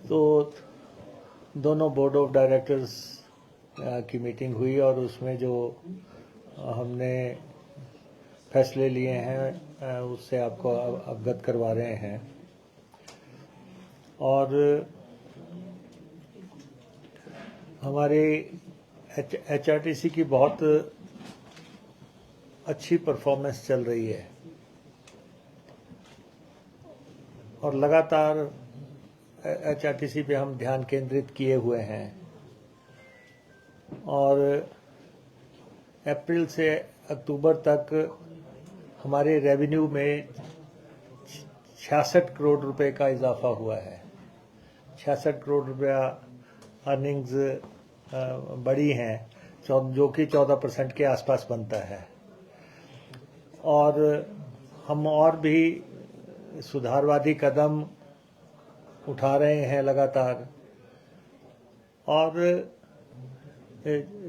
तो दोनों board of directors की मीटिंग हुई और उसमें जो हमने फैसले लिए हैं उससे आपको अवगत करवा रहे हैं। और हमारे HRTC की बहुत अच्छी परफॉर्मेंस चल रही है और लगातार HRTC पे हम ध्यान केंद्रित किए हुए हैं और अप्रैल से अक्टूबर तक हमारे रेवेन्यू में 66 करोड़ रुपए का इजाफा हुआ है। 66 करोड़ रुपया अर्निंग्स बड़ी हैं जो कि 14% के आसपास बनता है। और हम और भी सुधारवादी कदम उठा रहे हैं लगातार और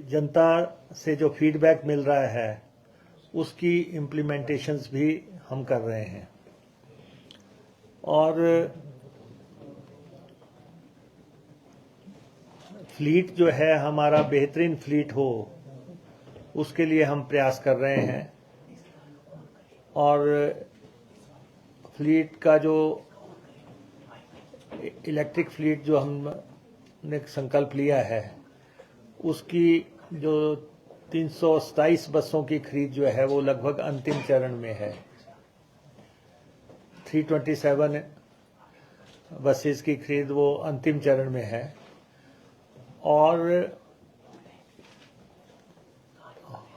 जनता से जो फीडबैक मिल रहा है उसकी इम्प्लीमेंटेशंस भी हम कर रहे हैं। और फ्लीट जो है हमारा बेहतरीन फ्लीट हो उसके लिए हम प्रयास कर रहे हैं और फ्लीट का जो इलेक्ट्रिक फ्लीट जो हमने संकल्प लिया है उसकी जो 327 बसों की खरीद जो है वो लगभग अंतिम चरण में है। 327 बसेस की खरीद वो अंतिम चरण में है और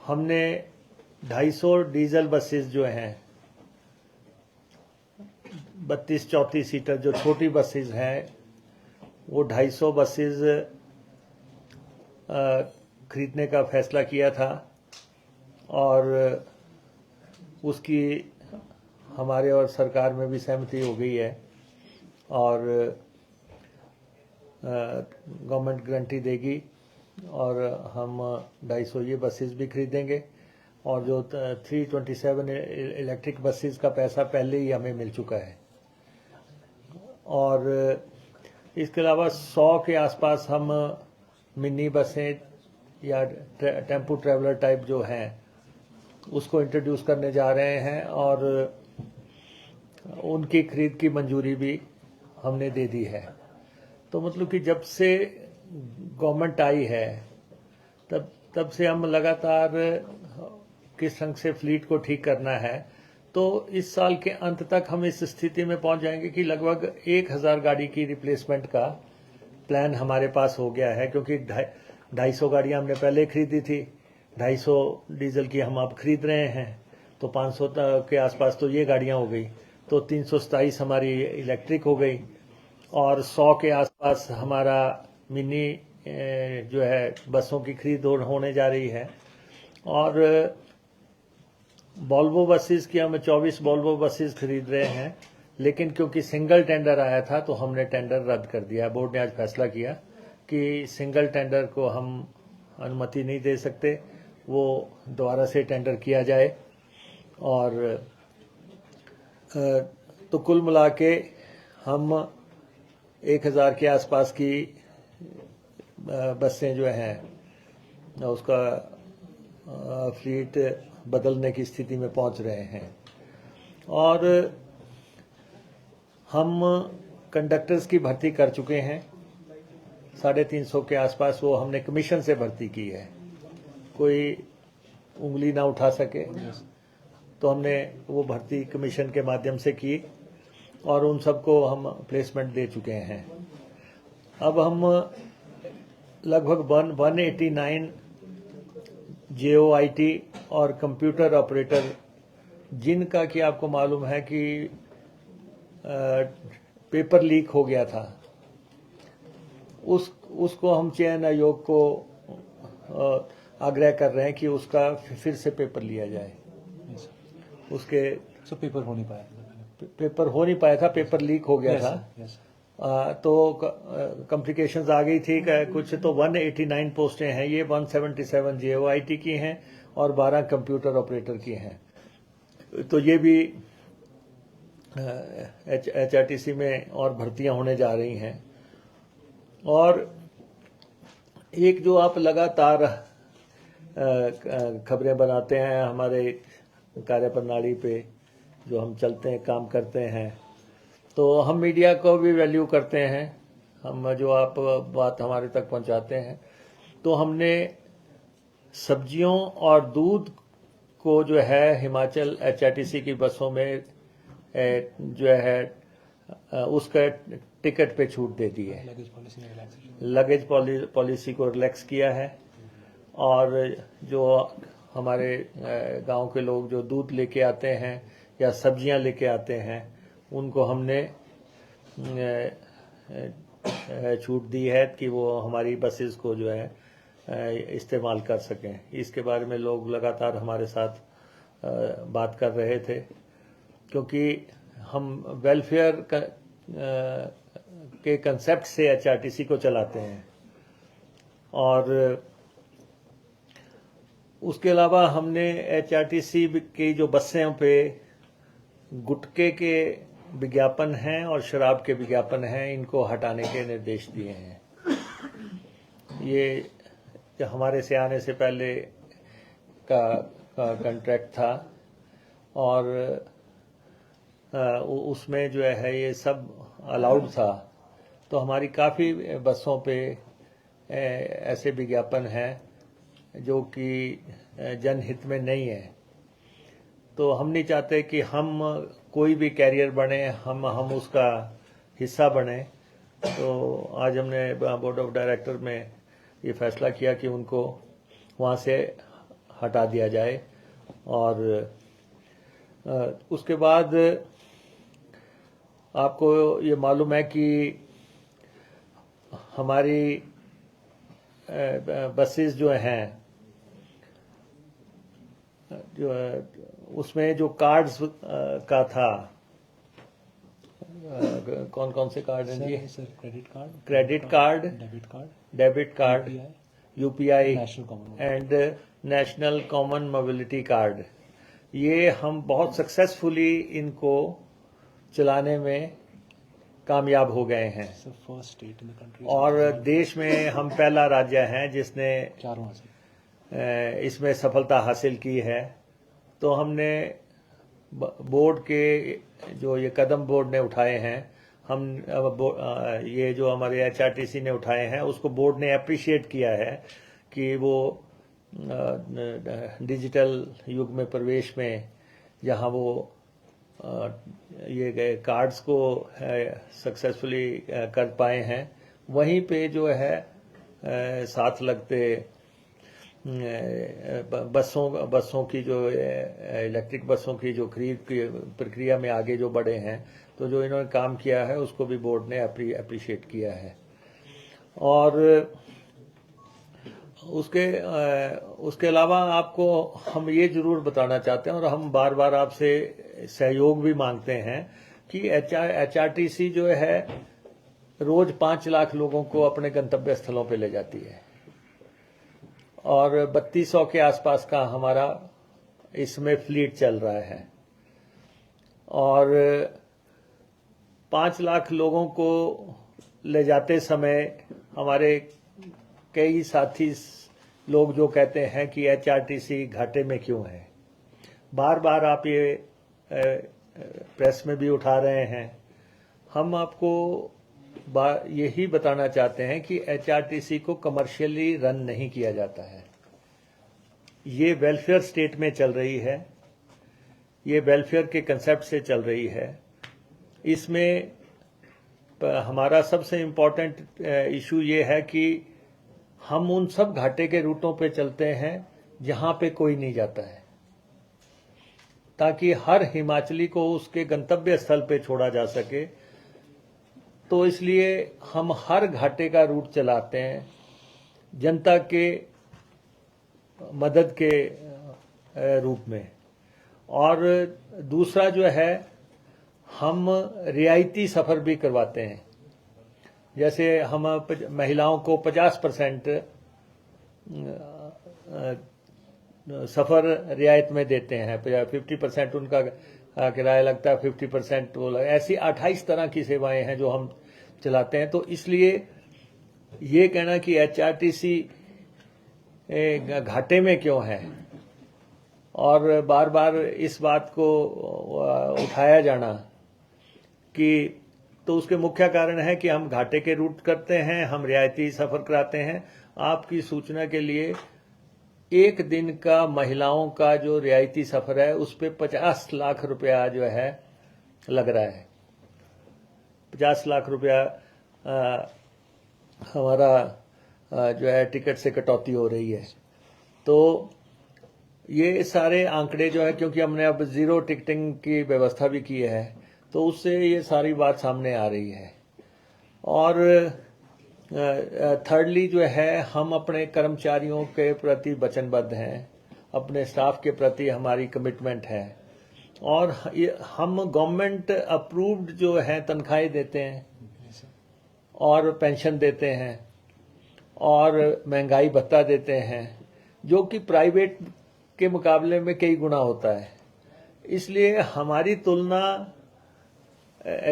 हमने 250 डीजल बसेस जो हैं 32-34 सीटर जो छोटी बसेस हैं वो 250 बसेस खरीदने का फैसला किया था और उसकी हमारे और सरकार में भी सहमति हो गई है और गवर्नमेंट गारंटी देगी और हम 250 ये बसेस भी खरीदेंगे और जो 327 इलेक्ट्रिक बसेस का पैसा पहले ही हमें मिल चुका है। और इसके अलावा 100 के आसपास हम मिनी बसें या टेम्पो ट्रैवलर टाइप जो हैं उसको इंट्रोड्यूस करने जा रहे हैं और उनकी खरीद की मंजूरी भी हमने दे दी है। तो मतलब कि जब से गवर्नमेंट आई है तब से हम लगातार किस ढंग से फ्लीट को ठीक करना है। तो इस साल के अंत तक हम इस स्थिति में पहुंच जाएंगे कि लगभग 1000 गाड़ी की रिप्लेसमेंट का प्लान हमारे पास हो गया है, क्योंकि 250 गाड़ियां हमने पहले खरीदी थी, 250 डीजल की हम अब खरीद रहे हैं, तो 500 के आसपास तो ये गाड़ियां हो गई, तो 327 हमारी इलेक्ट्रिक हो गई और 100 के आसपास हमारा मिनी जो है बसों की खरीद होने जा रही है। और वोल्वो बसेस की हम 24 वोल्वो बसेस खरीद रहे हैं, लेकिन क्योंकि सिंगल टेंडर आया था तो हमने टेंडर रद्द कर दिया। बोर्ड ने आज फैसला किया कि सिंगल टेंडर को हम अनुमति नहीं दे सकते, वो दोबारा से टेंडर किया जाए। और तो कुल मिला के हम 1000 के आसपास की बसें जो हैं उसका फ्लीट बदलने की स्थिति में पहुंच रहे हैं। और हम कंडक्टर्स की भर्ती कर चुके हैं 350 के आसपास, वो हमने कमीशन से भर्ती की है, कोई उंगली ना उठा सके तो हमने वो भर्ती कमीशन के माध्यम से की और उन सबको हम प्लेसमेंट दे चुके हैं। अब हम लगभग 189 JOIT और कंप्यूटर ऑपरेटर, जिनका कि आपको मालूम है कि पेपर लीक हो गया था, उसको हम चयन आयोग को आग्रह कर रहे हैं कि उसका फिर से पेपर लिया जाए। उसके पेपर हो नहीं पाया था, पेपर लीक हो गया था तो कॉम्प्लिकेशंस आ गई थी कुछ, तो 189 पोस्टें हैं, ये 177 JOIT की हैं और 12 कंप्यूटर ऑपरेटर की हैं। तो ये भी HRTC में और भर्तियां होने जा रही हैं। और एक जो आप लगातार खबरें बनाते हैं हमारे कार्यप्रणाली पे, जो हम चलते हैं, काम करते हैं, तो हम मीडिया को भी वैल्यू करते हैं। हम जो आप बात हमारे तक पहुंचाते हैं, तो हमने सब्जियों और दूध को जो है हिमाचल HRTC की बसों में जो है उसका टिकट पे छूट दे दी है। लगेज पॉलिसी को रिलैक्स किया है। और जो हमारे गांव के लोग जो दूध लेके आते हैं या सब्जियां लेके आते हैं, उनको हमने छूट दी है कि वो हमारी बसेस को जो है इस्तेमाल कर सकें। इसके बारे में लोग लगातार हमारे साथ बात कर रहे थे, क्योंकि हम वेलफेयर के कंसेप्ट से HRTC को चलाते हैं। और उसके अलावा हमने HRTC की जो बसों पे गुटखे के विज्ञापन हैं और शराब के विज्ञापन हैं, इनको हटाने के निर्देश दिए हैं। ये हमारे से आने से पहले का कॉन्ट्रैक्ट था, और उसमें जो है ये सब अलाउड था। तो हमारी काफ़ी बसों पे ऐसे विज्ञापन हैं जो कि जनहित में नहीं है। तो हम नहीं चाहते कि हम कोई भी कैरियर बने, हम उसका हिस्सा बने। तो आज हमने बोर्ड ऑफ डायरेक्टर में ये फैसला किया कि उनको वहाँ से हटा दिया जाए। और उसके बाद आपको ये मालूम है कि हमारी बसेस जो हैं, जो उसमें जो कार्ड्स का था, कौन कौन से कार्ड हैं जी? Sir credit card, debit card, UPI and national common mobility card. ये हम बहुत सक्सेसफुली इनको चलाने में कामयाब हो गए हैं। First state in the country, और देश में हम पहला राज्य हैं जिसने इसमें सफलता हासिल की है। तो हमने बोर्ड के जो ये कदम बोर्ड ने उठाए हैं, हम ये जो हमारे HRTC ने उठाए हैं, उसको बोर्ड ने अप्रिशिएट किया है कि वो डिजिटल युग में प्रवेश में जहां वो ये कार्ड्स को सक्सेसफुली कर पाए हैं, वहीं पे जो है साथ लगते बसों की जो इलेक्ट्रिक बसों की जो खरीद की प्रक्रिया में आगे जो बढ़े हैं, तो जो इन्होंने काम किया है उसको भी बोर्ड ने अप्रिशिएट किया है। और उसके अलावा आपको हम ये जरूर बताना चाहते हैं, और हम बार बार आपसे सहयोग भी मांगते हैं, कि HRTC जो है रोज 5 लाख लोगों को अपने गंतव्य स्थलों पे ले जाती है, और 3200 के आसपास का हमारा इसमें फ्लीट चल रहा है। और 5 लाख लोगों को ले जाते समय हमारे कई साथी लोग जो कहते हैं कि HRTC घाटे में क्यों है। बार बार आप ये प्रेस में भी उठा रहे हैं। हम आपको यही बताना चाहते हैं कि HRTC को कमर्शियली रन नहीं किया जाता है। ये वेलफेयर स्टेट में चल रही है, ये वेलफेयर के कंसेप्ट से चल रही है। इसमें हमारा सबसे इम्पोर्टेंट इशू ये है कि हम उन सब घाटे के रूटों पे चलते हैं जहां पे कोई नहीं जाता है, ताकि हर हिमाचली को उसके गंतव्य स्थल पे छोड़ा जा सके। तो इसलिए हम हर घाटे का रूट चलाते हैं जनता के मदद के रूप में। और दूसरा जो है, हम रियायती सफ़र भी करवाते हैं जैसे हम महिलाओं को 50% सफ़र रियायत में देते हैं, 50% उनका किराया लगता है, 50% वो ऐसी 28 तरह की सेवाएं हैं जो हम चलाते हैं। तो इसलिए ये कहना कि HRTC घाटे में क्यों है और बार बार इस बात को उठाया जाना कि, तो उसके मुख्य कारण है कि हम घाटे के रूट करते हैं, हम रियायती सफ़र कराते हैं। आपकी सूचना के लिए एक दिन का महिलाओं का जो रियायती सफ़र है उस पर 50 लाख रुपया जो है लग रहा है। 50 लाख रुपया हमारा जो है टिकट से कटौती हो रही है। तो ये सारे आंकड़े जो है, क्योंकि हमने अब ज़ीरो टिकटिंग की व्यवस्था भी की है, तो उससे ये सारी बात सामने आ रही है। और थर्डली जो है, हम अपने कर्मचारियों के प्रति वचनबद्ध हैं, अपने स्टाफ के प्रति हमारी कमिटमेंट है, और हम गवर्नमेंट अप्रूव्ड जो है तनख्वाहें देते हैं और पेंशन देते हैं और महंगाई भत्ता देते हैं, जो कि प्राइवेट के मुकाबले में कई गुना होता है। इसलिए हमारी तुलना,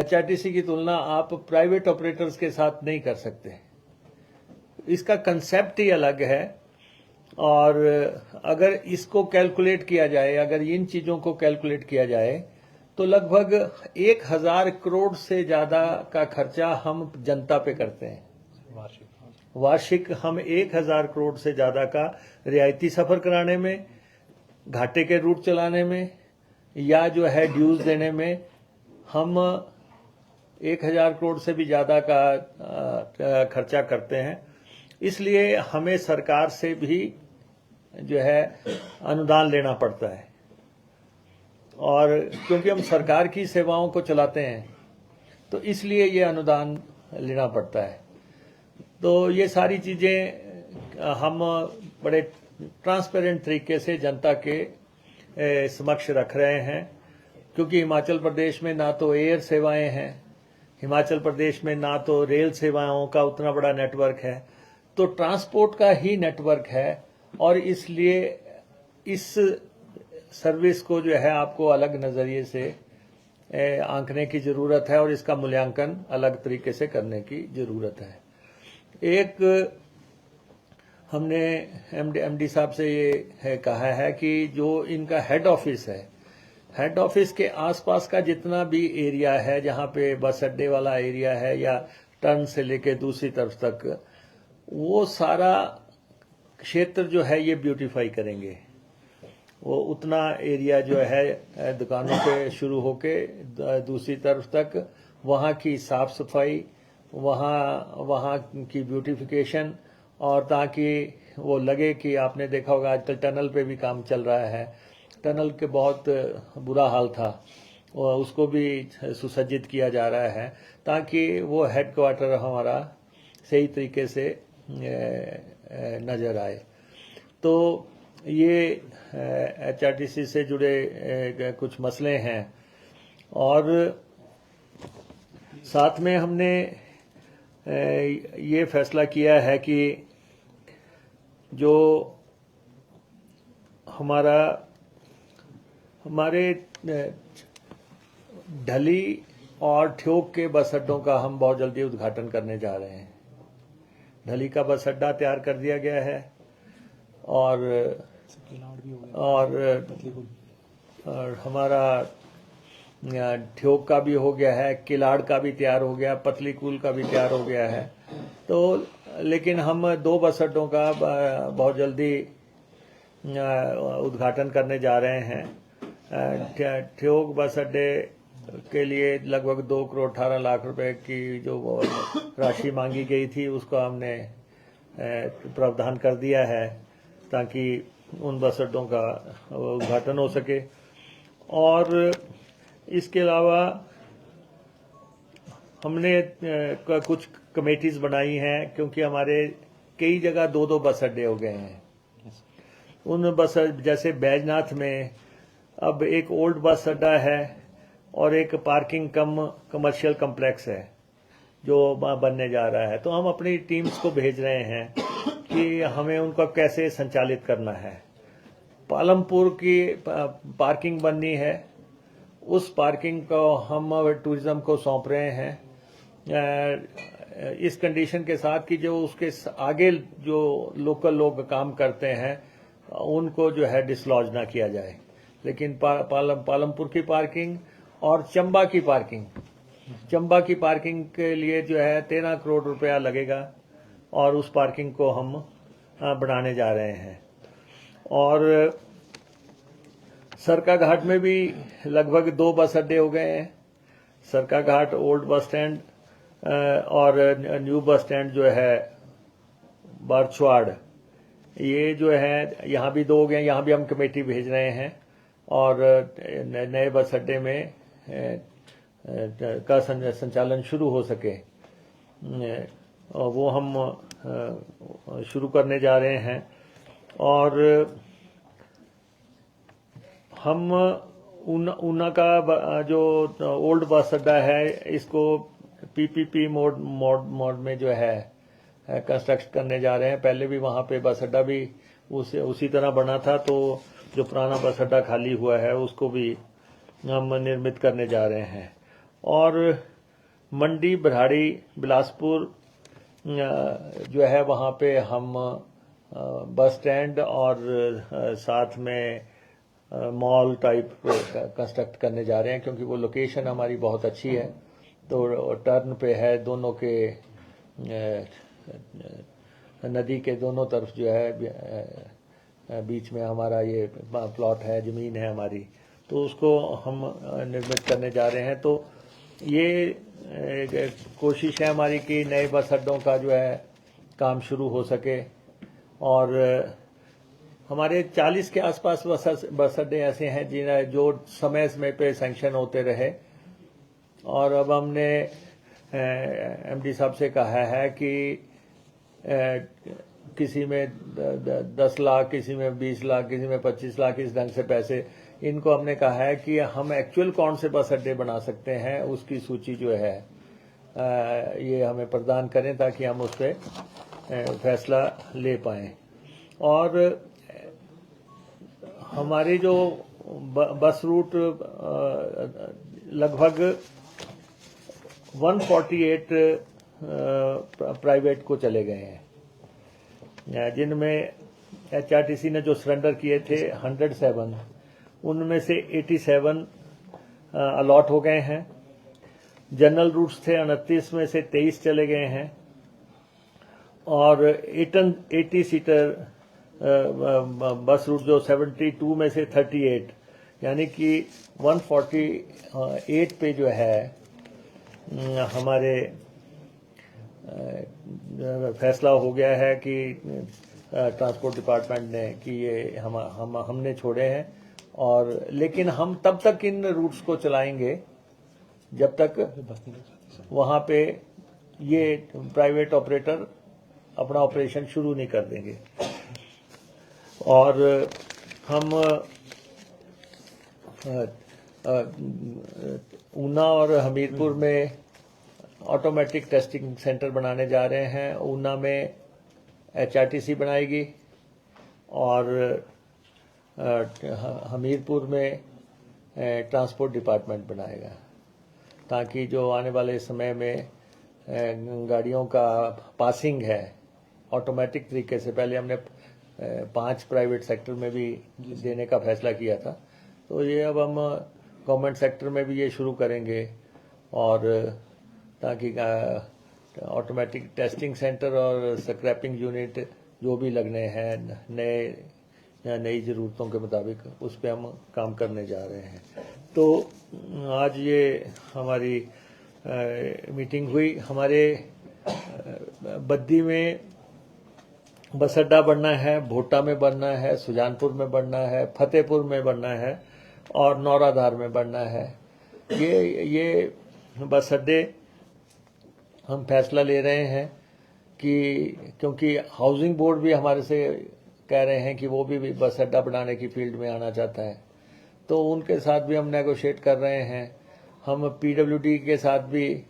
HRTC की तुलना आप प्राइवेट ऑपरेटर्स के साथ नहीं कर सकते। इसका कंसेप्ट ही अलग है। और अगर इसको कैलकुलेट किया जाए, अगर इन चीज़ों को कैलकुलेट किया जाए, तो लगभग 1000 करोड़ से ज़्यादा का खर्चा हम जनता पे करते हैं वार्षिक। हम 1000 करोड़ से ज़्यादा का रियायती सफ़र कराने में, घाटे के रूट चलाने में, या जो है ड्यूज देने में हम 1000 करोड़ से भी ज़्यादा का खर्चा करते हैं। इसलिए हमें सरकार से भी जो है अनुदान लेना पड़ता है, और क्योंकि हम सरकार की सेवाओं को चलाते हैं तो इसलिए ये अनुदान लेना पड़ता है। तो ये सारी चीज़ें हम बड़े ट्रांसपेरेंट तरीके से जनता के समक्ष रख रहे हैं, क्योंकि हिमाचल प्रदेश में ना तो एयर सेवाएं हैं, हिमाचल प्रदेश में ना तो रेल सेवाओं का उतना बड़ा नेटवर्क है, तो ट्रांसपोर्ट का ही नेटवर्क है। और इसलिए इस सर्विस को जो है आपको अलग नज़रिए से आंकने की ज़रूरत है, और इसका मूल्यांकन अलग तरीके से करने की ज़रूरत है। एक हमने MD साहब से ये कहा है कि जो इनका हेड ऑफिस है, हेड ऑफिस के आसपास का जितना भी एरिया है, जहाँ पे बस अड्डे वाला एरिया है या टर्न से लेके दूसरी तरफ तक, वो सारा क्षेत्र जो है ये ब्यूटीफाई करेंगे। वो उतना एरिया जो है दुकानों पे शुरू होके दूसरी तरफ तक, वहाँ की साफ सफाई, वहाँ की ब्यूटिफिकेशन, और ताकि वो लगे कि, आपने देखा होगा आजकल टनल पे भी काम चल रहा है, टनल के बहुत बुरा हाल था, उसको भी सुसज्जित किया जा रहा है ताकि वो हेडक्वार्टर हमारा सही तरीके से नज़र आए। तो ये HRTC से जुड़े कुछ मसले हैं। और साथ में हमने ये फैसला किया है कि जो हमारे ढली और ठियोग के बस अड्डों का हम बहुत जल्दी उद्घाटन करने जा रहे हैं। ढली का बस अड्डा तैयार कर दिया गया है, और हमारा ठियोग का भी हो गया है, किलाड़ का भी तैयार हो गया, पतलीकूल का भी तैयार हो गया है। तो लेकिन हम 2 बस अड्डों का बहुत जल्दी उद्घाटन करने जा रहे हैं। ठियोग बस अड्डे के लिए लगभग 2 करोड़ 18 लाख रुपए की जो राशि मांगी गई थी, उसको हमने प्रावधान कर दिया है ताकि उन बस अड्डों का उद्घाटन हो सके। और इसके अलावा हमने कुछ कमेटीज़ बनाई हैं, क्योंकि हमारे कई जगह 2-2 बस अड्डे हो गए हैं। उन बस, जैसे बैजनाथ में अब एक ओल्ड बस अड्डा है और एक पार्किंग कम कमर्शियल कम्प्लेक्स है। जो बनने जा रहा है, तो हम अपनी टीम्स को भेज रहे हैं कि हमें उनका कैसे संचालित करना है। पालमपुर की पार्किंग बननी है, उस पार्किंग को हम टूरिज्म को सौंप रहे हैं इस कंडीशन के साथ कि जो उसके आगे जो लोकल लोग काम करते हैं उनको जो है डिसलॉज ना किया जाए। लेकिन पालमपुर की पार्किंग और चंबा की पार्किंग के लिए जो है 13 करोड़ रुपया लगेगा और उस पार्किंग को हम बनाने जा रहे हैं। और सरका घाट में भी लगभग 2 बस अड्डे हो गए हैं। सरका घाट ओल्ड बस स्टैंड और न्यू बस स्टैंड जो है बारछवाड़, ये जो है यहाँ भी 2 हो गए। यहाँ भी हम कमेटी भेज रहे हैं और नए बस अड्डे में का संचालन शुरू हो सके वो हम शुरू करने जा रहे हैं। और हम ऊना का जो ओल्ड बस अड्डा है इसको पीपीपी मोड में जो है कंस्ट्रक्ट करने जा रहे हैं। पहले भी वहाँ पे बस अड्डा भी उसी तरह बना था, तो जो पुराना बस अड्डा खाली हुआ है उसको भी हम निर्मित करने जा रहे हैं। और मंडी, बरहाड़ी, बिलासपुर जो है वहाँ पे हम बस स्टैंड और साथ में मॉल टाइप कंस्ट्रक्ट करने जा रहे हैं, क्योंकि वो लोकेशन हमारी बहुत अच्छी है। तो टर्न पे है, दोनों के नदी के दोनों तरफ जो है बीच में हमारा ये प्लॉट है, ज़मीन है हमारी, तो उसको हम निर्मित करने जा रहे हैं। तो ये कोशिश है हमारी कि नए बस अड्डों का जो है काम शुरू हो सके। और हमारे 40 के आसपास बस अड्डे ऐसे हैं जिन्हें जो समय पे सैंक्शन होते रहे। और अब हमने एमडी साहब से कहा है कि किसी में 10 लाख, किसी में 20 लाख, किसी में 25 लाख, इस ढंग से पैसे, इनको हमने कहा है कि हम एक्चुअल कौन से बस अड्डे बना सकते हैं उसकी सूची जो है ये हमें प्रदान करें ताकि हम उस पर फैसला ले पाएं। और हमारे जो बस रूट लगभग 148 प्राइवेट को चले गए हैं, जिनमें एचआरटीसी ने जो सरेंडर किए थे 107, उनमें से 87 अलॉट हो गए हैं। जनरल रूट्स थे 29 में से 23 चले गए हैं। और 80 सीटर बस रूट जो 72 में से 38, यानी कि 148 पे जो है हमारे फैसला हो गया है कि ट्रांसपोर्ट डिपार्टमेंट ने कि ये हमने छोड़े हैं। और लेकिन हम तब तक इन रूट्स को चलाएंगे जब तक वहाँ पे ये प्राइवेट ऑपरेटर अपना ऑपरेशन शुरू नहीं कर देंगे। और हम ऊना और हमीरपुर में ऑटोमेटिक टेस्टिंग सेंटर बनाने जा रहे हैं। ऊना में एचआरटीसी बनाएगी और हमीरपुर में ट्रांसपोर्ट डिपार्टमेंट बनाएगा, ताकि जो आने वाले समय में गाड़ियों का पासिंग है ऑटोमेटिक तरीके से, पहले हमने 5 प्राइवेट सेक्टर में भी देने का फैसला किया था, तो ये अब हम गवर्नमेंट सेक्टर में भी ये शुरू करेंगे। और ताकि ऑटोमेटिक टेस्टिंग सेंटर और स्क्रैपिंग यूनिट जो भी लगने हैं नई ज़रूरतों के मुताबिक, उस पर हम काम करने जा रहे हैं। तो आज ये हमारी मीटिंग हुई। हमारे बद्दी में बस अड्डा बनना है, भोटा में बनना है, सुजानपुर में बनना है, फतेहपुर में बनना है और नौराधार में बनना है। ये बस अड्डे हम फैसला ले रहे हैं कि क्योंकि हाउसिंग बोर्ड भी हमारे से कह रहे हैं कि वो भी बस अड्डा बनाने की फील्ड में आना चाहता है, तो उनके साथ भी हम नेगोशिएट कर रहे हैं। हम पीडब्ल्यूडी के साथ भी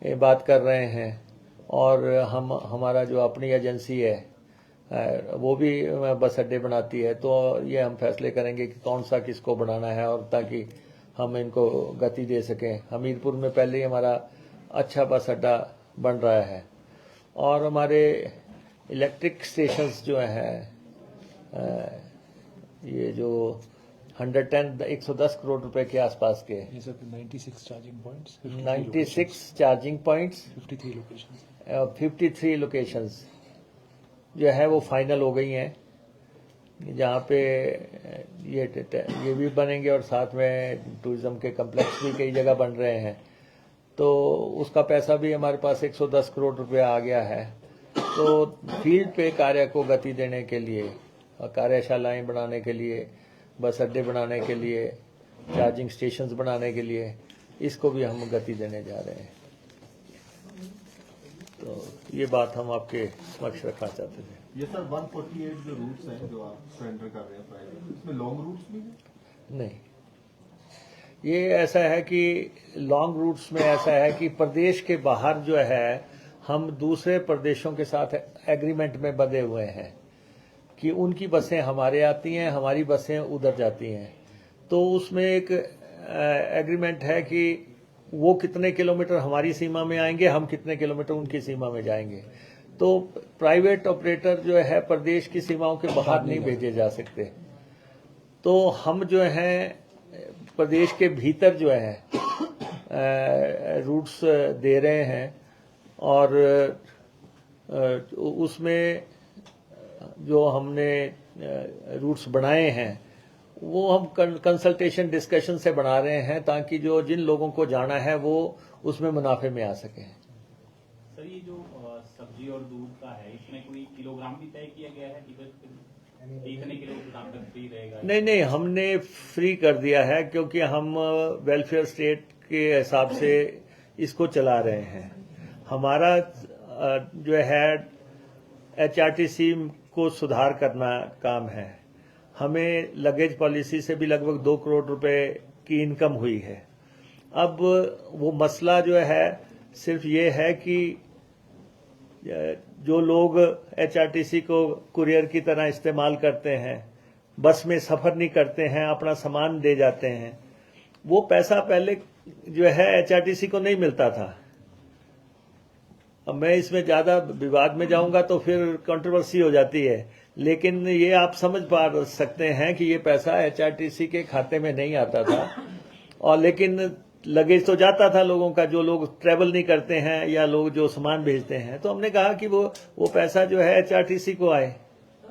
बात कर रहे हैं, और हमारा जो अपनी एजेंसी है वो भी बस अड्डे बनाती है, तो ये हम फैसले करेंगे कि कौन सा किसको बनाना है, और ताकि हम इनको गति दे सकें। हमीरपुर में पहले ही हमारा अच्छा बस अड्डा बन रहा है, और हमारे इलेक्ट्रिक स्टेशंस जो हैं ये जो 110 करोड़ रुपए के आसपास के 96 charging points, 96 charging points, 53 locations जो है वो फाइनल हो गई हैं, जहाँ पे ये भी बनेंगे, और साथ में टूरिज्म के कम्प्लेक्स भी कई जगह बन रहे हैं। तो उसका पैसा भी हमारे पास 110 करोड़ रुपया आ गया है। तो फील्ड पे कार्य को गति देने के लिए, कार्यशालाएं बनाने के लिए, बस अड्डे बनाने के लिए, चार्जिंग स्टेशंस बनाने के लिए, इसको भी हम गति देने जा रहे हैं। तो ये बात हम आपके समक्ष रखना चाहते थे। ये सर 148 जो रूट्स हैं जो आप सरेंडर कर रहे हैं प्राइवेट, इसमें लॉन्ग रूट्स भी हैं? नहीं, ये ऐसा है कि लॉन्ग रूट्स में ऐसा है कि प्रदेश के बाहर जो है हम दूसरे प्रदेशों के साथ एग्रीमेंट में बंधे हुए हैं कि उनकी बसें हमारे आती हैं, हमारी बसें उधर जाती हैं। तो उसमें एक एग्रीमेंट है कि वो कितने किलोमीटर हमारी सीमा में आएंगे, हम कितने किलोमीटर उनकी सीमा में जाएंगे। तो प्राइवेट ऑपरेटर जो है प्रदेश की सीमाओं के बाहर नहीं भेजे जा सकते। तो हम जो हैं प्रदेश के भीतर जो है रूट्स दे रहे हैं, और उसमें जो हमने रूट्स बनाए हैं वो हम कंसल्टेशन डिस्कशन से बना रहे हैं, ताकि जो जिन लोगों को जाना है वो उसमें मुनाफे में आ सके। सर ये जो सब्जी और दूध का है, इसमें कोई किलोग्राम भी तय किया गया है? इतने किलोग्राम तक फ्री रहेगा? नहीं, हमने फ्री कर दिया है, क्योंकि हम वेलफेयर स्टेट के हिसाब से इसको चला रहे हैं। हमारा जो है HRTC को सुधार करना काम है। हमें लगेज पॉलिसी से भी लगभग 2 करोड़ रुपए की इनकम हुई है। अब वो मसला जो है सिर्फ ये है कि जो लोग HRTC को कुरियर की तरह इस्तेमाल करते हैं, बस में सफर नहीं करते हैं, अपना सामान दे जाते हैं, वो पैसा पहले जो है HRTC को नहीं मिलता था। अब मैं इसमें ज्यादा विवाद में जाऊंगा तो फिर कंट्रोवर्सी हो जाती है, लेकिन ये आप समझ पा सकते हैं कि ये पैसा HRTC के खाते में नहीं आता था, और लेकिन लगेज तो जाता था लोगों का, जो लोग ट्रेवल नहीं करते हैं या लोग जो सामान भेजते हैं। तो हमने कहा कि वो पैसा जो है HRTC को आए।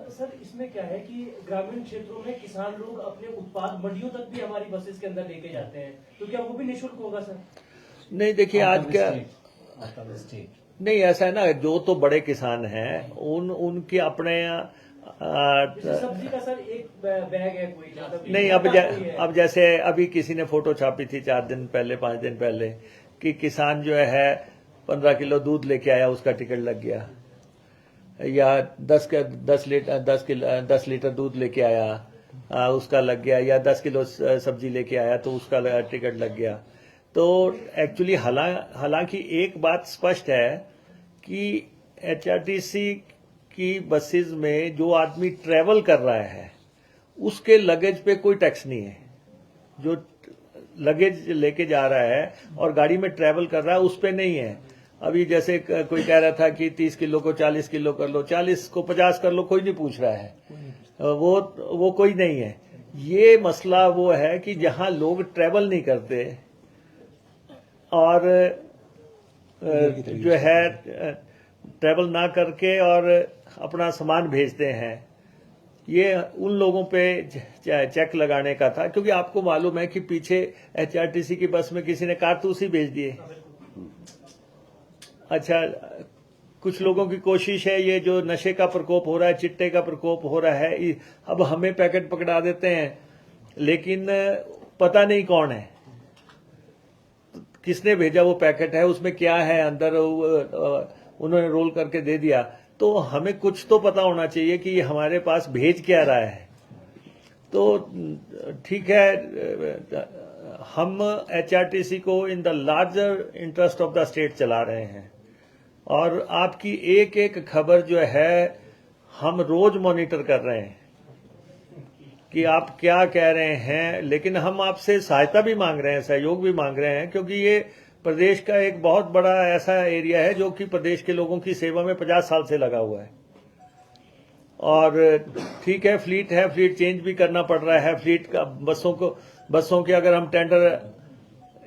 सर इसमें क्या है कि ग्रामीण क्षेत्रों में किसान लोग अपने उत्पाद मंडियों तक भी हमारी बसेस के अंदर लेके जाते हैं, तो क्या वो भी निःशुल्क होगा सर? नहीं, देखिए आज क्या नहीं, ऐसा है ना, जो तो बड़े किसान हैं उनके अपने सब्जी का सर एक बैग है कोई नहीं। अब जैसे अभी किसी ने फोटो छापी थी 4 दिन पहले 5 दिन पहले कि किसान जो है 15 किलो दूध लेके आया, उसका टिकट लग गया, या 10 लीटर दूध लेके आया उसका लग गया, या 10 किलो सब्जी लेके आया तो उसका टिकट लग गया। तो एक्चुअली हालांकि एक बात स्पष्ट है कि HRTC की बसेस में जो आदमी ट्रेवल कर रहा है उसके लगेज पे कोई टैक्स नहीं है। जो लगेज लेके जा रहा है और गाड़ी में ट्रेवल कर रहा है उस पे नहीं है। अभी जैसे कोई कह रहा था कि 30 किलो को 40 किलो कर लो, 40 को 50 कर लो, कोई नहीं पूछ रहा है, वो कोई नहीं है। ये मसला वो है कि जहां लोग ट्रेवल नहीं करते और जो है ट्रेवल ना करके और अपना सामान भेजते हैं, ये उन लोगों पे चेक लगाने का था। क्योंकि आपको मालूम है कि पीछे HRTC की बस में किसी ने कारतूस ही भेज दिए। अच्छा, कुछ लोगों की कोशिश है, ये जो नशे का प्रकोप हो रहा है, चिट्टे का प्रकोप हो रहा है, अब हमें पैकेट पकड़ा देते हैं, लेकिन पता नहीं कौन है, किसने भेजा वो पैकेट है, उसमें क्या है अंदर, उन्होंने रोल करके दे दिया। तो हमें कुछ तो पता होना चाहिए कि हमारे पास भेज क्या रहा है। तो ठीक है, हम HRTC को in the larger interest of the state चला रहे हैं और आपकी एक एक खबर जो है हम रोज मॉनिटर कर रहे हैं कि आप क्या कह रहे हैं, लेकिन हम आपसे सहायता भी मांग रहे हैं, सहयोग भी मांग रहे हैं, क्योंकि ये प्रदेश का एक बहुत बड़ा ऐसा एरिया है जो कि प्रदेश के लोगों की सेवा में 50 साल से लगा हुआ है। और ठीक है, फ्लीट चेंज भी करना पड़ रहा है। फ्लीट का बसों के अगर हम टेंडर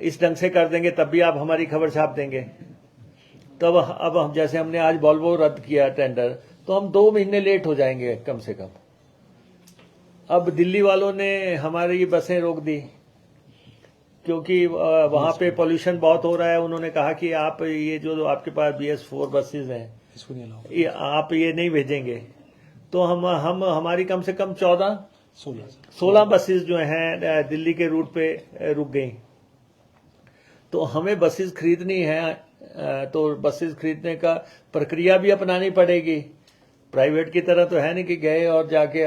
इस ढंग से कर देंगे तब भी आप हमारी खबर छाप देंगे। तब अब हम जैसे हमने आज वॉल्वो रद्द किया टेंडर, तो हम 2 महीने लेट हो जाएंगे कम से कम। अब दिल्ली वालों ने हमारी ये रोक दी क्योंकि वहां पे पोल्यूशन बहुत हो रहा है। उन्होंने कहा कि आप ये जो आपके पास BS4 बसेज हैं, इसको नहीं अलाउ, ये आप ये नहीं भेजेंगे। तो हम हमारी कम से कम 16 बसेज जो हैं दिल्ली के रूट पे रुक गई। तो हमें बसेज खरीदनी है, तो बसेज खरीदने का प्रक्रिया भी अपनानी पड़ेगी। प्राइवेट की तरह तो है नहीं कि गए और जाके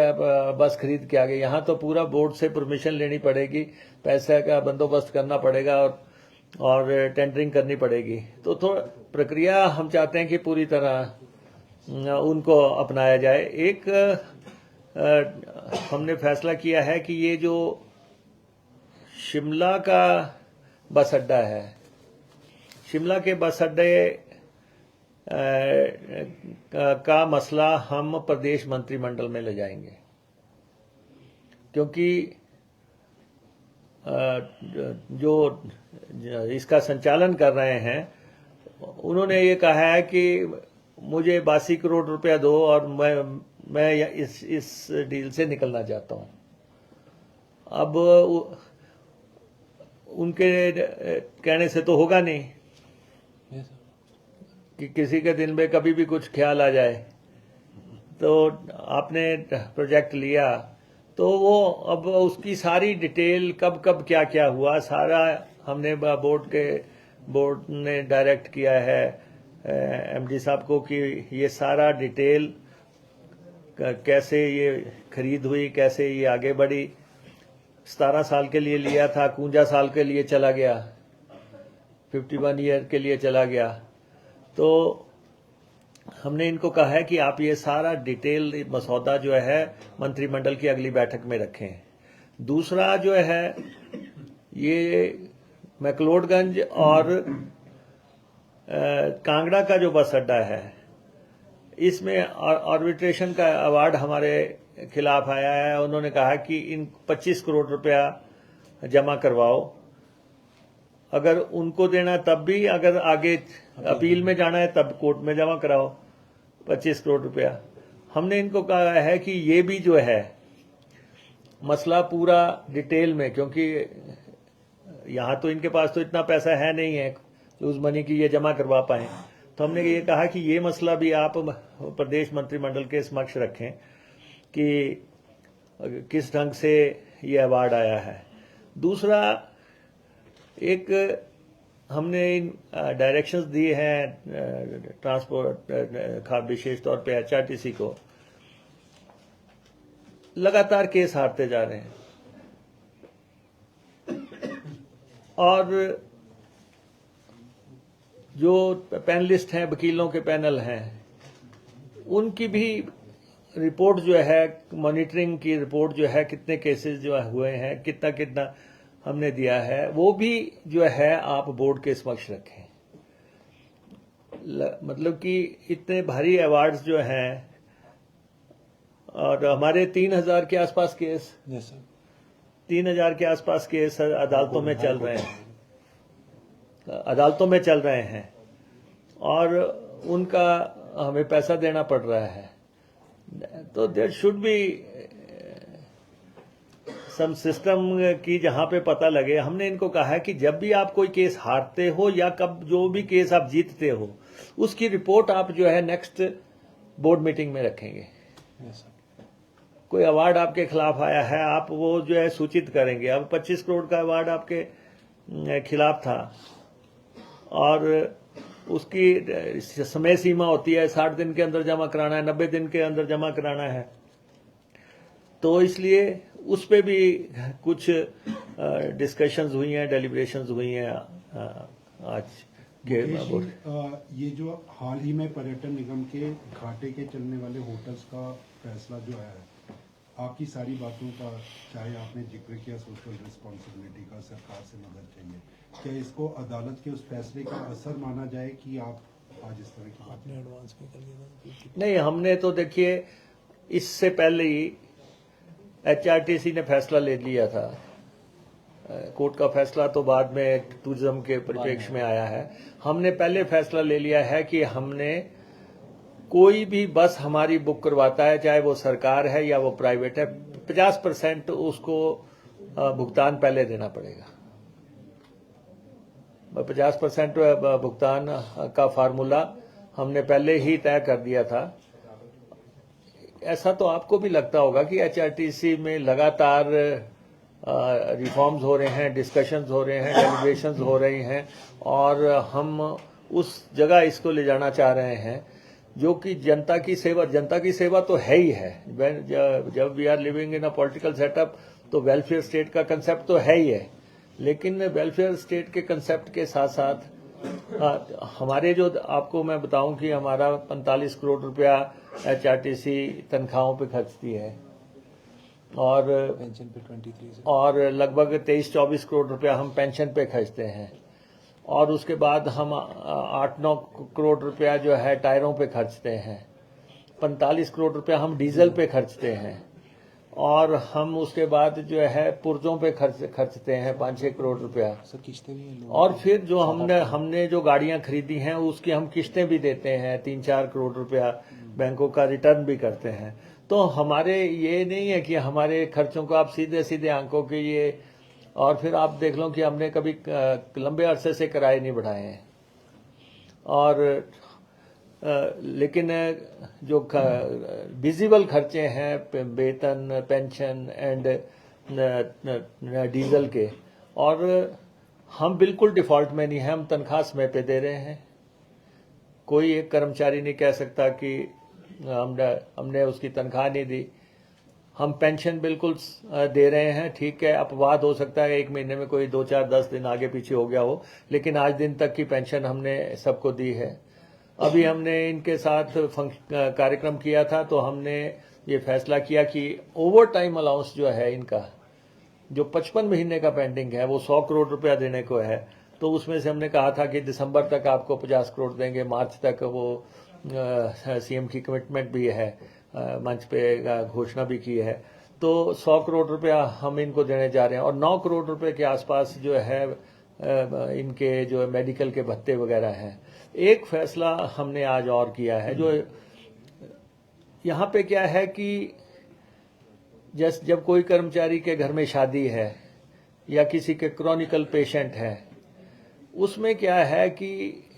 बस खरीद के आ गए। यहाँ तो पूरा बोर्ड से परमिशन लेनी पड़ेगी, पैसे का बंदोबस्त करना पड़ेगा और टेंडरिंग करनी पड़ेगी। तो थोड़ा प्रक्रिया हम चाहते हैं कि पूरी तरह उनको अपनाया जाए। एक हमने फैसला किया है कि ये जो शिमला का बस अड्डा है, शिमला के बस अड्डे का मसला हम प्रदेश मंत्रिमंडल में ले जाएंगे, क्योंकि जो इसका संचालन कर रहे हैं उन्होंने ये कहा है कि मुझे 82 करोड़ रुपया दो और मैं इस डील से निकलना चाहता हूं। अब उनके कहने से तो होगा नहीं कि किसी के दिल में कभी भी कुछ ख्याल आ जाए। तो आपने प्रोजेक्ट लिया तो वो अब उसकी सारी डिटेल कब कब क्या क्या हुआ सारा हमने बोर्ड ने डायरेक्ट किया है MD साहब को कि ये सारा डिटेल कैसे ये खरीद हुई, कैसे ये आगे बढ़ी। 17 साल के लिए लिया था, 51 साल के लिए चला गया, 51 ईयर के लिए चला गया। तो हमने इनको कहा है कि आप ये सारा डिटेल मसौदा जो है मंत्रिमंडल की अगली बैठक में रखें। दूसरा जो है ये मैक्लोडगंज और कांगड़ा का जो बस अड्डा है, इसमें आर्बिट्रेशन का अवार्ड हमारे खिलाफ आया है। उन्होंने कहा कि इन 25 करोड़ रुपया जमा करवाओ, अगर उनको देना तब भी, अगर आगे अपील में जाना है तब कोर्ट में जमा कराओ 25 करोड़ रुपया। हमने इनको कहा है कि ये भी जो है मसला पूरा डिटेल में, क्योंकि यहाँ तो इनके पास तो इतना पैसा है नहीं है उस मनी की ये जमा करवा पाए। तो हमने ये कहा कि ये मसला भी आप प्रदेश मंत्रिमंडल के समक्ष रखें कि किस ढंग से ये अवार्ड आया है। दूसरा, एक हमने डायरेक्शंस दिए हैं ट्रांसपोर्ट विशेष तौर पे HRTC को। लगातार केस हारते जा रहे हैं और जो पैनलिस्ट हैं, वकीलों के पैनल हैं, उनकी भी रिपोर्ट जो है, मॉनिटरिंग की रिपोर्ट जो है, कितने केसेस जो हुए हैं, कितना हमने दिया है, वो भी जो है आप बोर्ड के समक्ष रखें। मतलब कि इतने भारी अवार्ड्स जो हैं और हमारे 3000 के आसपास केस, 3000 के आसपास केस अदालतों में चल रहे हैं और उनका हमें पैसा देना पड़ रहा है। तो there should be some system की जहां पे पता लगे। हमने इनको कहा है कि जब भी आप कोई केस हारते हो या कब जो भी केस आप जीतते हो, उसकी रिपोर्ट आप जो है नेक्स्ट बोर्ड मीटिंग में रखेंगे। कोई अवार्ड आपके खिलाफ आया है, आप वो जो है सूचित करेंगे। अब 25 करोड़ का अवार्ड आपके खिलाफ था और उसकी समय सीमा होती है, 60 दिन के अंदर जमा कराना है, 90 दिन के अंदर जमा कराना है। तो इसलिए उस पे भी कुछ डिस्कशंस हुई हैं, डेलिब्रेशंस हुई हैं आज के मुकेश जी, ये जो हाल ही में पर्यटन निगम के घाटे के चलने वाले होटल्स का फैसला जो है, आपकी सारी बातों का, चाहे आपने जिक्र किया सोशल रिस्पॉन्सिबिलिटी का, सरकार से मदद चाहिए, क्या इसको अदालत के उस फैसले का असर माना जाए कि आप आज इस तरह की बात आपने एडवांस में कर लिया था? नहीं, हमने तो देखिए इससे पहले ही एचआरटीसी ने फैसला ले लिया था। कोर्ट का फैसला तो बाद में टूरिज्म के परिप्रेक्ष्य में आया है। हमने पहले फैसला ले लिया है कि हमने कोई भी बस हमारी बुक करवाता है, चाहे वो सरकार है या वो प्राइवेट है, 50% उसको भुगतान पहले देना पड़ेगा। 50% भुगतान का फार्मूला हमने पहले ही तय कर दिया था। ऐसा तो आपको भी लगता होगा कि एचआरटीसी में लगातार रिफॉर्म्स हो रहे हैं, डिस्कशंस हो रहे हैं, डेलिब्रेशंस हो रही हैं, और हम उस जगह इसको ले जाना चाह रहे हैं जो कि जनता की सेवा तो है ही है। जब we are living in a political setup तो वेलफेयर स्टेट का कंसेप्ट तो है ही है, लेकिन वेलफेयर स्टेट के कंसेप्ट के साथ साथ हमारे जो, आपको मैं बताऊं कि हमारा 45 करोड़ रुपया एचआरटीसी तनख्वाहों पे खर्चती है, और पेंशन पे 23 से। और लगभग 23-24 करोड़ रुपया हम पेंशन पे खर्चते हैं, और उसके बाद हम 8-9 करोड़ रुपया जो है टायरों पे खर्चते हैं, 45 करोड़ रुपया हम डीजल पे खर्चते हैं, और हम उसके बाद जो है पुर्जों पे खर्चते हैं 5-6 करोड़ रुपया, सर किस्तें भी हैं लोगों और की। फिर जो हमने जो गाड़ियां खरीदी हैं उसकी हम किस्तें भी देते हैं, 3-4 करोड़ रुपया बैंकों का रिटर्न भी करते हैं। तो हमारे ये नहीं है कि हमारे खर्चों को आप सीधे सीधे आंकों के ये, और फिर आप देख लो कि हमने कभी लंबे अरसे से किराए नहीं बढ़ाए हैं, और लेकिन जो विजिबल खर्चे हैं वेतन, पेंशन एंड डीजल के, और हम बिल्कुल डिफॉल्ट में नहीं है, हम तनख्वाह समय पे दे रहे हैं। कोई एक कर्मचारी नहीं कह सकता कि हमने उसकी तनख्वाह नहीं दी। हम पेंशन बिल्कुल दे रहे हैं, ठीक है, अपवाद हो सकता है एक महीने में कोई 2-4-10 दिन आगे पीछे हो गया हो, लेकिन आज दिन तक की पेंशन हमने सबको दी है। अभी हमने इनके साथ कार्यक्रम किया था तो हमने ये फैसला किया कि ओवर टाइम अलाउंस जो है इनका, जो 55 महीने का पेंडिंग है, वो 100 करोड़ रुपया देने को है। तो उसमें से हमने कहा था कि दिसंबर तक आपको 50 करोड़ देंगे, मार्च तक वो सीएम की कमिटमेंट भी है, मंच पे घोषणा भी की है। तो 100 करोड़ रुपया हम इनको देने जा रहे हैं, और 9 करोड़ रुपए के आसपास जो है इनके जो मेडिकल के भत्ते वगैरह हैं। एक फैसला हमने आज और किया है, जो यहाँ पे क्या है कि जब कोई कर्मचारी के घर में शादी है या किसी के क्रॉनिकल पेशेंट है, उसमें क्या है कि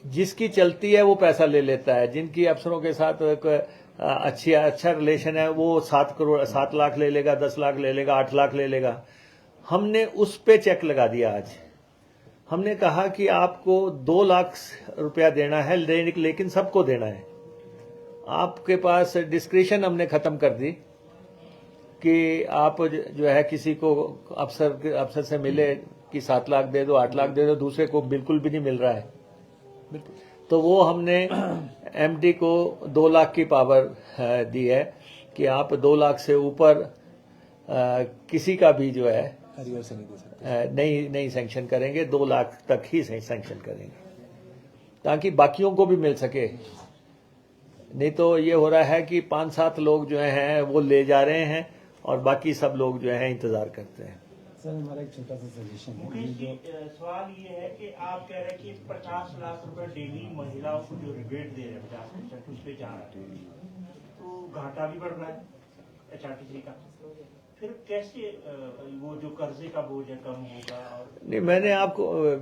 जिसकी चलती है वो पैसा ले लेता है, जिनकी अफसरों के साथ अच्छा रिलेशन है वो 7 लाख ले लेगा, 10 लाख ले लेगा, 8 लाख ले लेगा। हमने उस पे चेक लगा दिया आज। हमने कहा कि आपको 2 लाख रुपया देना है, लेकिन सबको देना है। आपके पास डिस्क्रिशन हमने खत्म कर दी कि आप जो है किसी को अफसर से मिले कि 7 लाख दे दो, 8 लाख दे दो, दूसरे को बिल्कुल भी नहीं मिल रहा है, तो वो हमने एमडी को 2 लाख की पावर दी है कि आप 2 लाख से ऊपर किसी का भी जो है अरियर से नहीं दे सकते। नहीं सैंक्शन करेंगे, 2 लाख तक ही सैंक्शन करेंगे, ताकि बाकियों को भी मिल सके। नहीं तो ये हो रहा है कि 5-7 लोग जो हैं वो ले जा रहे हैं और बाकी सब लोग जो हैं इंतजार करते हैं। सर हमारा एक छोटा सा सजेशन है। मुकेश जी, सवाल ये है कि आप कह रहे हैं कि 50 लाख रुपए डेली महिलाओं को जो रिबेट दे रहे हैं 50% उस पर जा रहा है, तो घाटा भी बढ़ रहा है एचआरटीसी का, फिर कैसे वो जो कर्जे का बोझ है कम होगा? नहीं,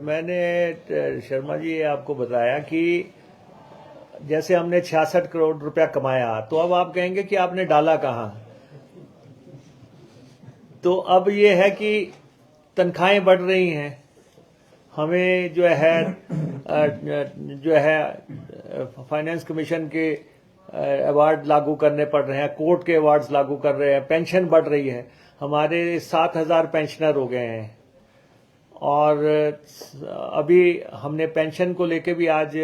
मैंने शर्मा जी आपको बताया कि जैसे हमने 66 करोड़ रुपया कमाया, तो अब आप कहेंगे कि आपने डाला कहाँ। तो अब ये है कि तनख्वाहें बढ़ रही हैं, हमें जो है फाइनेंस कमीशन के अवार्ड लागू करने पड़ रहे हैं, कोर्ट के अवार्ड्स लागू कर रहे हैं, पेंशन बढ़ रही है। हमारे 7,000 पेंशनर हो गए हैं और अभी हमने पेंशन को लेके भी आज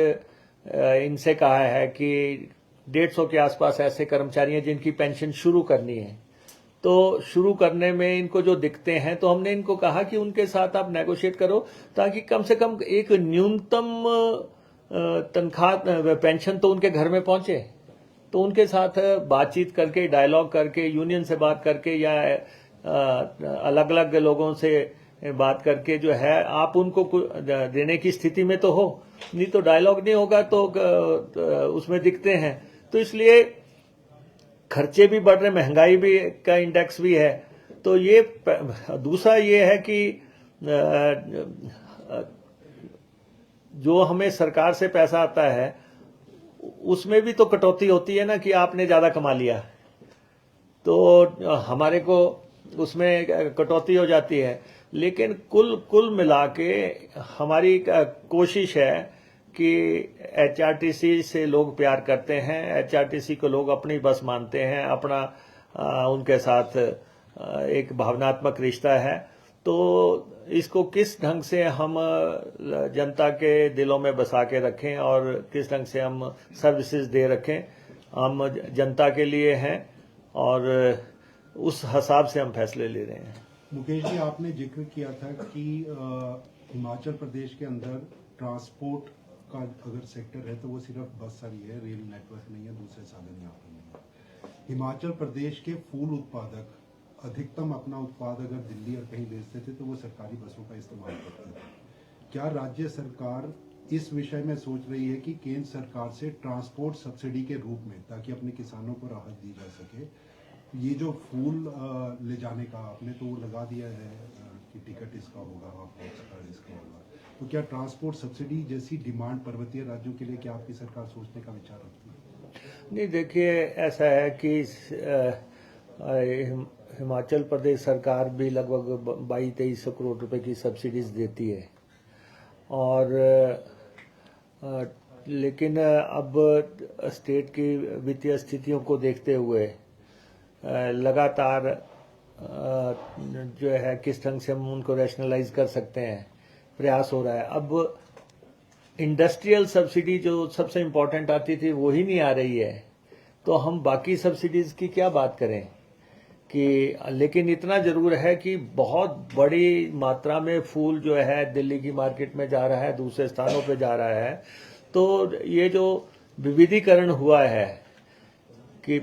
इनसे कहा है कि 150 के आसपास ऐसे कर्मचारी हैं जिनकी पेंशन शुरू करनी है। तो शुरू करने में इनको जो दिखते हैं, तो हमने इनको कहा कि उनके साथ आप नेगोशिएट करो ताकि कम से कम एक न्यूनतम तनख्वाह पेंशन तो उनके घर में पहुंचे। तो उनके साथ बातचीत करके, डायलॉग करके, यूनियन से बात करके या अलग अलग लोगों से बात करके जो है आप उनको देने की स्थिति में तो हो, नहीं तो डायलॉग नहीं होगा तो उसमें दिखते हैं। तो इसलिए खर्चे भी बढ़ रहे, महंगाई भी का इंडेक्स भी है। तो ये दूसरा ये है कि जो हमें सरकार से पैसा आता है उसमें भी तो कटौती होती है ना कि आपने ज्यादा कमा लिया, तो हमारे को उसमें कटौती हो जाती है। लेकिन कुल मिला के हमारी कोशिश है कि एचआरटीसी से लोग प्यार करते हैं, एचआरटीसी को लोग अपनी बस मानते हैं, अपना उनके साथ एक भावनात्मक रिश्ता है। तो इसको किस ढंग से हम जनता के दिलों में बसा के रखें और किस ढंग से हम सर्विसेज दे रखें, हम जनता के लिए हैं और उस हिसाब से हम फैसले ले रहे हैं। मुकेश जी, आपने जिक्र किया था कि हिमाचल प्रदेश के अंदर ट्रांसपोर्ट का अगर सेक्टर है तो वो सिर्फ बस सारी है, रेल नेटवर्क नहीं है, दूसरे साधन यहाँ पर नहीं है। हिमाचल प्रदेश के फूल उत्पादक अधिकतम अपना उत्पाद अगर दिल्ली और कहीं बेचते थे तो वो सरकारी बसों का इस्तेमाल करते थे। क्या राज्य सरकार इस विषय में सोच रही है कि केंद्र सरकार से ट्रांसपोर्ट सब्सिडी के रूप में, ताकि अपने किसानों को राहत दी जा सके, ये जो फूल ले जाने का आपने तो लगा दिया है कि टिकट इसका होगा, इसका होगा, तो क्या ट्रांसपोर्ट सब्सिडी जैसी डिमांड पर्वतीय राज्यों के लिए क्या आपकी सरकार सोचने का विचार रखती है? नहीं, देखिए ऐसा है कि हिमाचल प्रदेश सरकार भी लगभग 2200 करोड़ रुपए की सब्सिडीज देती है और लेकिन अब स्टेट की वित्तीय स्थितियों को देखते हुए लगातार जो है किस ढंग से हम उनको रैशनलाइज कर सकते हैं, प्रयास हो रहा है। अब इंडस्ट्रियल सब्सिडी जो सबसे इम्पोर्टेंट आती थी वही नहीं आ रही है, तो हम बाकी सब्सिडीज की क्या बात करें कि, लेकिन इतना जरूर है कि बहुत बड़ी मात्रा में फूल जो है दिल्ली की मार्केट में जा रहा है, दूसरे स्थानों पे जा रहा है। तो ये जो विविधीकरण हुआ है कि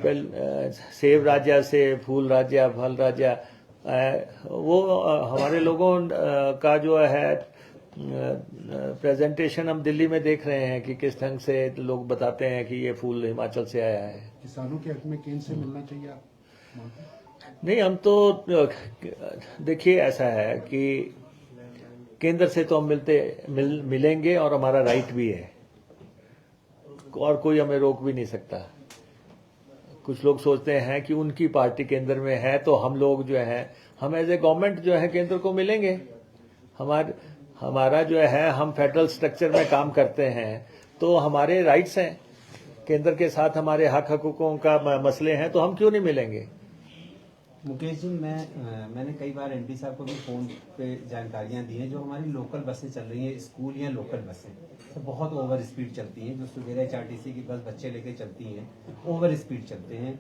सेब राज्य से फूल राज्य, फल राज्य, वो हमारे लोगों का जो है प्रेजेंटेशन हम दिल्ली में देख रहे हैं कि किस ढंग से लोग बताते हैं कि ये फूल हिमाचल से आया है। किसानों के हक में केंद्र से मिलना चाहिए आप? नहीं, हम तो देखिए ऐसा है कि केंद्र से तो हम मिलेंगे और हमारा राइट भी है और कोई हमें रोक भी नहीं सकता। कुछ लोग सोचते हैं कि उनकी पार्टी केंद्र में है तो हम लोग जो है, हम एज ए गवर्नमेंट जो है केंद्र को मिलेंगे। हमारा जो है, हम फेडरल स्ट्रक्चर में काम करते हैं तो हमारे राइट्स हैं, केंद्र के साथ हमारे हक हकूकों का मसले हैं, तो हम क्यों नहीं मिलेंगे। मुकेश जी, मैंने कई बार एमपी साहब को भी फोन पे जानकारियां दी हैं। जो हमारी लोकल बसें चल रही हैं, स्कूल या लोकल बसें, तो बहुत ओवर स्पीड चलती हैं। जो सवेरे एचआरटीसी की बस बच्चे लेके चलती हैं, ओवर स्पीड चलते हैं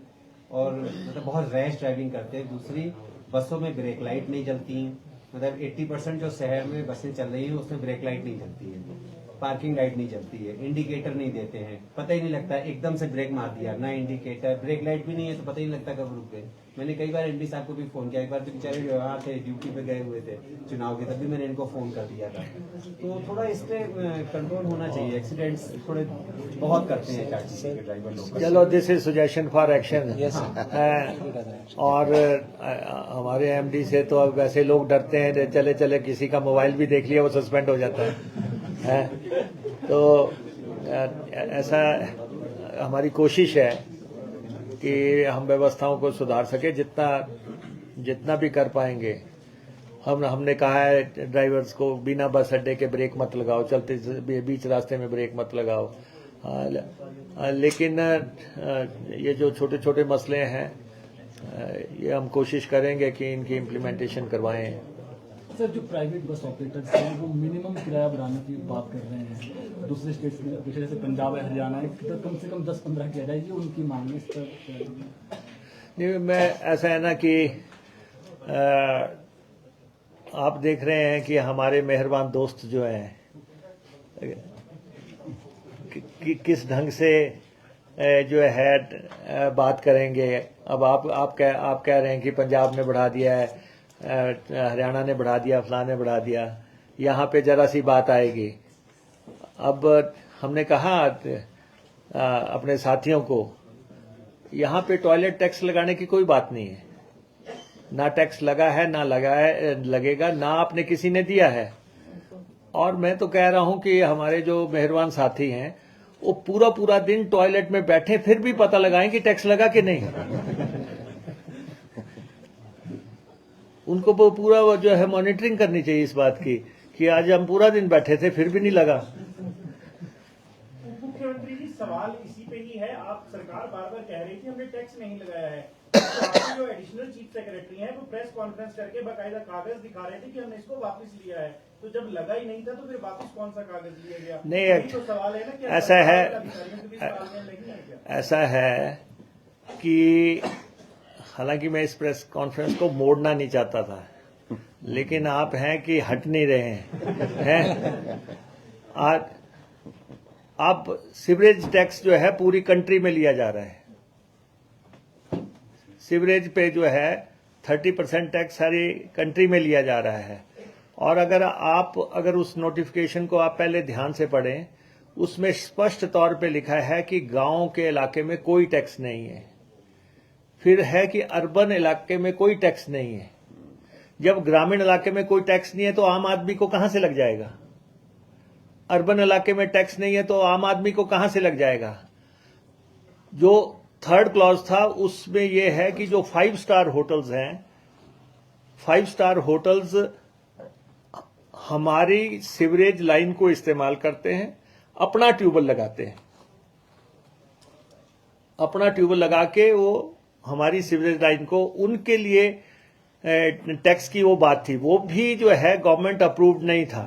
और मतलब बहुत रैश ड्राइविंग करते हैं। दूसरी, बसों में ब्रेक लाइट नहीं जलती, मतलब 80% जो शहर में बसें चल रही हैं उसमें ब्रेक लाइट नहीं जलती है, पार्किंग लाइट नहीं जलती है, इंडिकेटर नहीं देते हैं, पता ही नहीं लगता एकदम से ब्रेक मार दिया, ना इंडिकेटर, ब्रेक लाइट भी नहीं है तो पता ही नहीं लगता कब रुक गए। मैंने कई बार एमडी साहब को भी फोन किया, एक बार तो बेचारे व्यवहार थे, ड्यूटी पे गए हुए थे चुनाव के, तब भी मैंने इनको फोन कर दिया था। तो थोड़ा इस पे कंट्रोल होना चाहिए, एक्सीडेंट्स थोड़े बहुत करते हैं एचआरटीसी के ड्राइवर लोग। चलो, this is suggestion for action. और हमारे एमडी से तो अब वैसे लोग डरते हैं, चले चले किसी का मोबाइल भी देख लिया वो सस्पेंड हो जाता है। तो ऐसा हमारी कोशिश है कि हम व्यवस्थाओं को सुधार सके जितना भी कर पाएंगे। हमने कहा है ड्राइवर्स को बिना बस अड्डे के ब्रेक मत लगाओ, चलते बीच रास्ते में ब्रेक मत लगाओ। लेकिन ये जो छोटे छोटे मसले हैं ये हम कोशिश करेंगे कि इनकी इम्प्लीमेंटेशन करवाएं। सर, जो प्राइवेट बस ऑपरेटर्स हैं वो मिनिमम किराया बढ़ाने की बात कर रहे हैं। दूसरे स्टेट्स में जैसे पंजाब है, हरियाणा है, तो कम से कम 10-15 किया जाए, ये उनकी मांग है। इस पर नहीं, मैं ऐसा है ना कि आप देख रहे हैं कि हमारे मेहरबान दोस्त जो हैं किस ढंग से जो है बात करेंगे। अब आप कह रहे हैं कि पंजाब ने बढ़ा दिया है, हरियाणा ने बढ़ा दिया, फलां ने बढ़ा दिया। यहाँ पे जरा सी बात आएगी। अब हमने कहा अपने साथियों को, यहाँ पे टॉयलेट टैक्स लगाने की कोई बात नहीं है। ना टैक्स लगा है, ना लगेगा, ना आपने किसी ने दिया है। और मैं तो कह रहा हूं कि हमारे जो मेहरबान साथी हैं वो पूरा दिन टॉयलेट में बैठे फिर भी पता लगाएं कि टैक्स लगा कि नहीं। उनको पूरा जो है मॉनिटरिंग करनी चाहिए इस बात की कि आज हम पूरा दिन बैठे थे फिर भी नहीं लगा। मुख्यमंत्री जी, सवाल इसी पे ही है। आप सरकार बार बार कह रही थी हमने टैक्स नहीं लगाया है, तो आपके जो एडिशनल चीफ सेक्रेटरी हैं वो प्रेस कॉन्फ्रेंस करके बाकायदा कागज दिखा रहे थे कि हमने इसको वापस लिया है। तो जब लगा ही नहीं था तो फिर वापस कौन सा कागज लिया गया? नहीं, तो सवाल है ना कि ऐसा है, नहीं ऐसा है कि हालांकि मैं इस प्रेस कॉन्फ्रेंस को मोड़ना नहीं चाहता था, लेकिन आप हैं कि हट नहीं रहे हैं। आज आप सीवरेज टैक्स जो है पूरी कंट्री में लिया जा रहा है। सीवरेज पे जो है 30% टैक्स सारी कंट्री में लिया जा रहा है। और अगर उस नोटिफिकेशन को आप पहले ध्यान से पढ़ें, उसमें स्पष्ट तौर पे लिखा है कि गांव के इलाके में कोई टैक्स नहीं है, फिर है कि अर्बन इलाके में कोई टैक्स नहीं है। जब ग्रामीण इलाके में कोई टैक्स नहीं है तो आम आदमी को कहां से लग जाएगा? अर्बन इलाके में टैक्स नहीं है तो आम आदमी को कहां से लग जाएगा? जो थर्ड क्लॉज था उसमें यह है कि जो 5 स्टार होटल्स हैं, 5 स्टार होटल्स हमारी सीवरेज लाइन को इस्तेमाल करते हैं, अपना ट्यूबवेल लगाते हैं, अपना ट्यूबवेल लगा के वो हमारी सीवरेज लाइन को, उनके लिए टैक्स की वो बात थी, वो भी जो है गवर्नमेंट अप्रूव्ड नहीं था।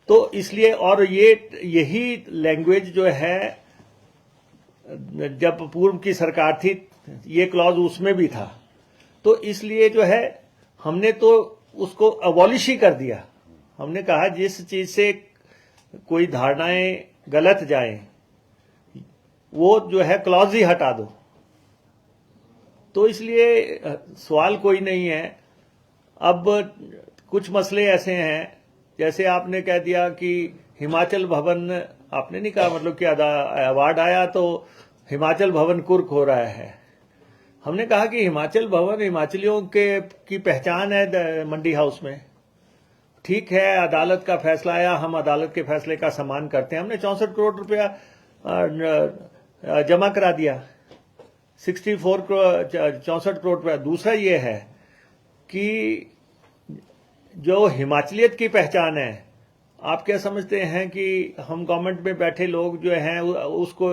तो इसलिए, और यही लैंग्वेज जो है जब पूर्व की सरकार थी ये क्लॉज उसमें भी था। तो इसलिए जो है हमने तो उसको अबॉलिश ही कर दिया। हमने कहा जिस चीज से कोई धारणाएं गलत जाएं वो जो है क्लॉज ही हटा दो। तो इसलिए सवाल कोई नहीं है। अब कुछ मसले ऐसे हैं, जैसे आपने कह दिया कि हिमाचल भवन, आपने नहीं कहा, मतलब कि अवार्ड आया तो हिमाचल भवन कुर्क हो रहा है। हमने कहा कि हिमाचल भवन हिमाचलियों की पहचान है मंडी हाउस में। ठीक है, अदालत का फैसला आया, हम अदालत के फैसले का सम्मान करते हैं। हमने 64 करोड़ रुपया जमा करा दिया, 64 करोड़ रुपया। दूसरा ये है कि जो हिमाचलियत की पहचान है, आप क्या समझते हैं कि हम गवर्नमेंट में बैठे लोग जो हैं उसको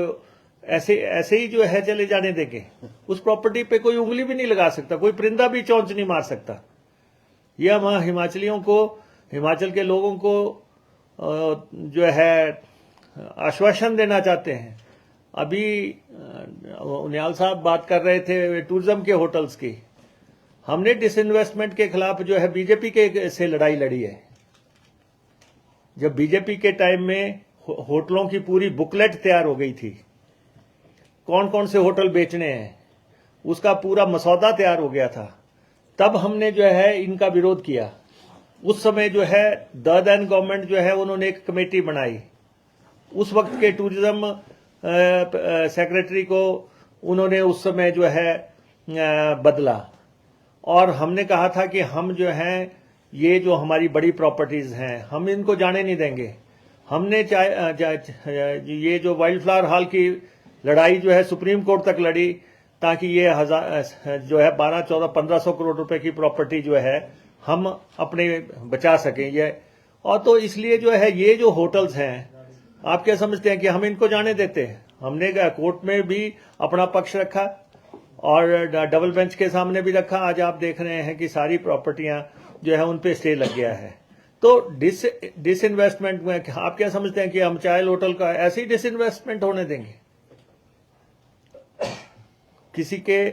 ऐसे ही जो है चले जाने देंगे? उस प्रॉपर्टी पे कोई उंगली भी नहीं लगा सकता, कोई परिंदा भी चौंच नहीं मार सकता। ये हम हिमाचलियों को, हिमाचल के लोगों को जो है आश्वासन देना चाहते हैं। अभी उनियाल साहब बात कर रहे थे टूरिज्म के होटल्स की। हमने डिसइन्वेस्टमेंट के खिलाफ जो है बीजेपी के से लड़ाई लड़ी है। जब बीजेपी के टाइम में होटलों की पूरी बुकलेट तैयार हो गई थी, कौन कौन से होटल बेचने हैं, उसका पूरा मसौदा तैयार हो गया था, तब हमने जो है इनका विरोध किया। उस समय जो है दर्दन गवर्नमेंट जो है उन्होंने एक कमेटी बनाई। उस वक्त के टूरिज्म सेक्रेटरी को उन्होंने उस समय जो है बदला, और हमने कहा था कि हम जो हैं ये जो हमारी बड़ी प्रॉपर्टीज हैं हम इनको जाने नहीं देंगे। हमने ये जो वाइल्ड फ्लावर हॉल की लड़ाई जो है सुप्रीम कोर्ट तक लड़ी, ताकि ये जो है 12, 14, 1500 करोड़ रुपए की प्रॉपर्टी जो है हम अपने बचा सकें ये। और तो इसलिए जो है ये जो होटल्स हैं आप क्या समझते हैं कि हम इनको जाने देते हैं? हमने कोर्ट में भी अपना पक्ष रखा और डबल बेंच के सामने भी रखा। आज आप देख रहे हैं कि सारी प्रॉपर्टियां जो है उन पे स्टे लग गया है। तो डिसइन्वेस्टमेंट में आप क्या समझते हैं कि हम चायल होटल का ऐसी डिसइन्वेस्टमेंट होने देंगे? किसी के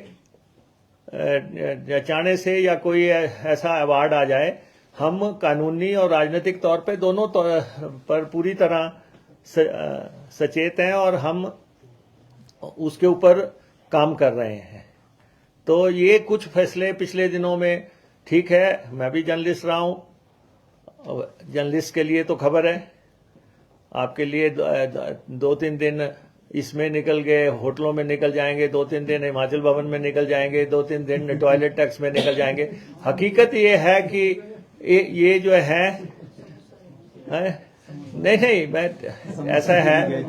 चाहने से या कोई ऐसा अवार्ड आ जाए, हम कानूनी और राजनीतिक तौर पे दोनों पर पूरी तरह सचेत हैं और हम उसके ऊपर काम कर रहे हैं। तो ये कुछ फैसले पिछले दिनों में, ठीक है, मैं भी जर्नलिस्ट रहा हूं, जर्नलिस्ट के लिए तो खबर है, आपके लिए 2-3 दिन इसमें निकल गए, होटलों में निकल जाएंगे, 2-3 दिन हिमाचल भवन में निकल जाएंगे, 2-3 दिन टॉयलेट टैक्स में निकल जाएंगे। हकीकत ये है कि ये जो है नहीं मैं ऐसा है,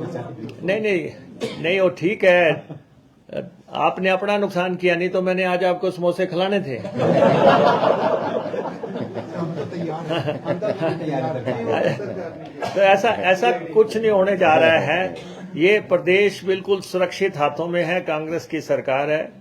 नहीं वो ठीक है, आपने अपना नुकसान किया, नहीं तो मैंने आज आपको समोसे खिलाने थे। तो ऐसा कुछ नहीं होने जा रहा है। ये प्रदेश बिल्कुल सुरक्षित हाथों में है, कांग्रेस की सरकार है।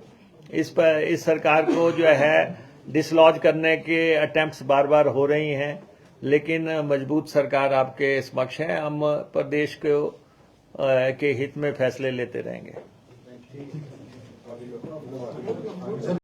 इस सरकार को जो है डिसलॉज करने के अटेम्प्ट्स बार बार हो रही हैं, लेकिन मजबूत सरकार आपके समक्ष है। हम प्रदेश के हित में फैसले लेते रहेंगे।